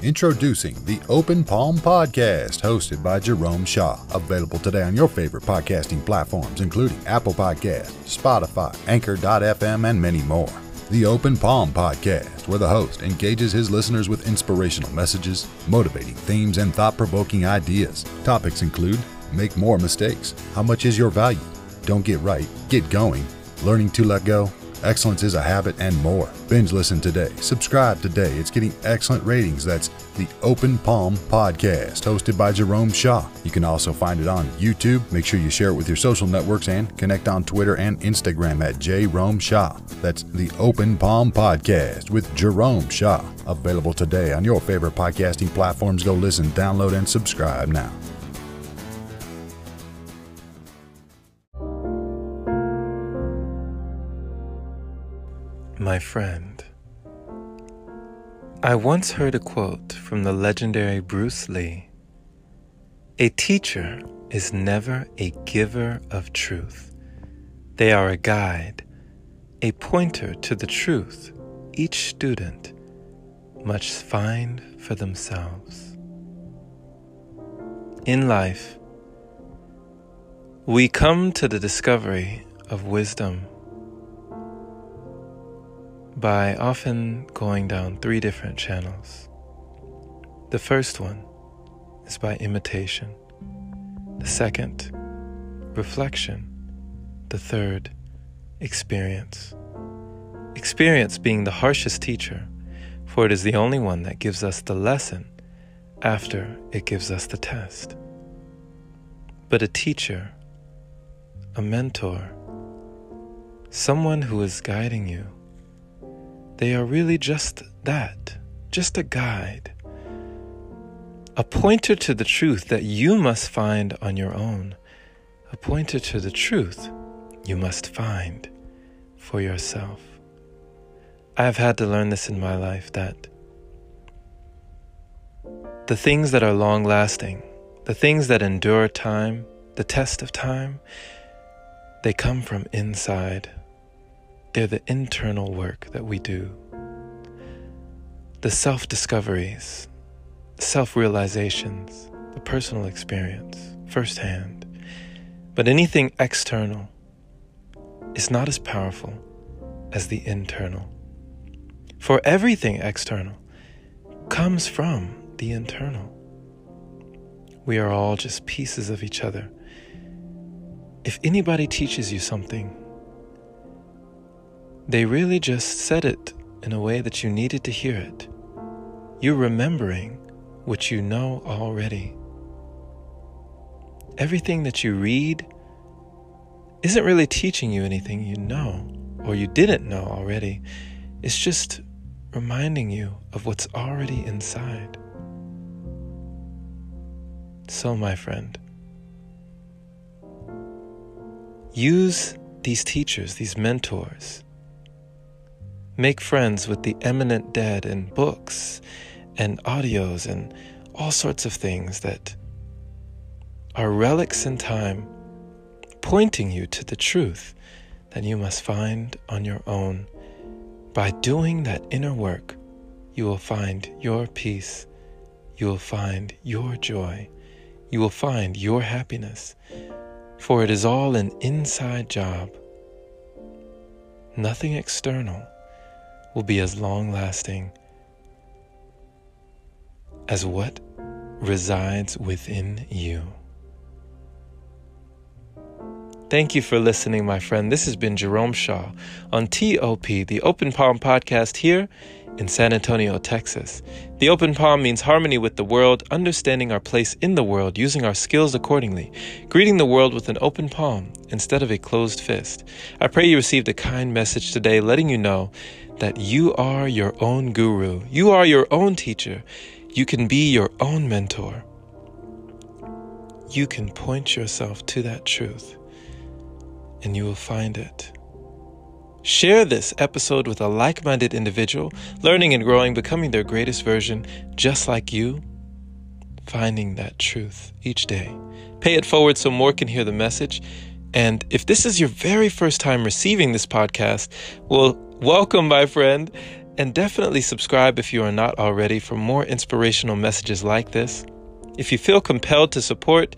Introducing the Open Palm Podcast, hosted by Jerome Shaw. Available today on your favorite podcasting platforms, including Apple Podcasts, Spotify, Anchor.fm, and many more. The Open Palm Podcast, where the host engages his listeners with inspirational messages, motivating themes, and thought-provoking ideas. Topics include: make more mistakes, how much is your value, don't get right, get going, learning to let go, excellence is a habit, and more. Binge listen today. Subscribe today. It's getting excellent ratings. That's the Open Palm Podcast, hosted by Jerome Shaw. You can also find it on YouTube. Make sure you share it with your social networks and connect on Twitter and Instagram at Jerome Shaw. That's the Open Palm Podcast with Jerome Shaw. Available today on your favorite podcasting platforms. Go listen, download, and subscribe now. My friend, I once heard a quote from the legendary Bruce Lee. A teacher is never a giver of truth. They are a guide, a pointer to the truth each student must find for themselves. In life, we come to the discovery of wisdom by often going down 3 different channels. The first one is by imitation. The second, reflection. The third, experience. Experience being the harshest teacher, for it is the only one that gives us the lesson after it gives us the test. But a teacher, a mentor, someone who is guiding you, they are really just that, just a guide, a pointer to the truth that you must find on your own, a pointer to the truth you must find for yourself. I have had to learn this in my life, that the things that are long-lasting, the things that endure time, the test of time, they come from inside. They're the internal work that we do. The self-discoveries, self-realizations, the personal experience, firsthand. But anything external is not as powerful as the internal. For everything external comes from the internal. We are all just pieces of each other. If anybody teaches you something, they really just said it in a way that you needed to hear it. You're remembering what you know already. Everything that you read isn't really teaching you anything you know or you didn't know already. It's just reminding you of what's already inside. So, my friend, use these teachers, these mentors. Make friends with the eminent dead in books and audios and all sorts of things that are relics in time, pointing you to the truth that you must find on your own. By doing that inner work, you will find your peace, you will find your joy, you will find your happiness, for it is all an inside job. Nothing external will be as long-lasting as what resides within you. Thank you for listening, my friend. This has been Jerome Shaw on TOP, the Open Palm Podcast here in San Antonio, Texas. The Open Palm means harmony with the world, understanding our place in the world, using our skills accordingly, greeting the world with an open palm instead of a closed fist. I pray you received a kind message today, letting you know that you are your own guru. You are your own teacher. You can be your own mentor. You can point yourself to that truth, and you will find it. Share this episode with a like-minded individual, learning and growing, becoming their greatest version, just like you, finding that truth each day. Pay it forward so more can hear the message. And if this is your very first time receiving this podcast, well, welcome, my friend. And definitely subscribe if you are not already for more inspirational messages like this. If you feel compelled to support,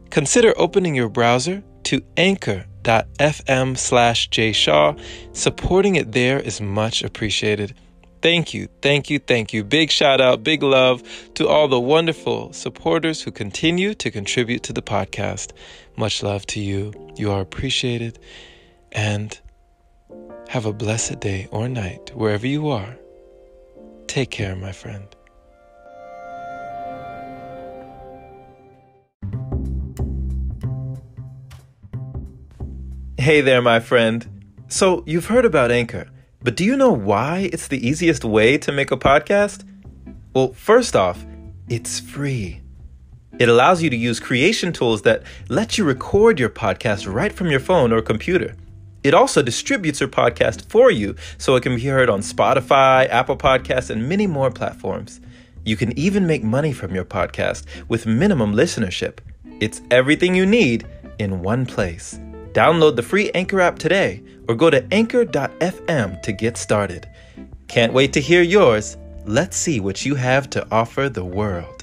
consider opening your browser to anchor.fm/jshaw. Supporting it there is much appreciated. Thank you, thank you, thank you. Big shout out, big love to all the wonderful supporters who continue to contribute to the podcast. Much love to you. You are appreciated. And have a blessed day or night, wherever you are. Take care, my friend. Hey there, my friend. So, you've heard about Anchor, but do you know why it's the easiest way to make a podcast? Well, first off, it's free. It allows you to use creation tools that let you record your podcast right from your phone or computer. It also distributes your podcast for you so it can be heard on Spotify, Apple Podcasts, and many more platforms. You can even make money from your podcast with minimum listenership. It's everything you need in one place. Download the free Anchor app today or go to anchor.fm to get started. Can't wait to hear yours. Let's see what you have to offer the world.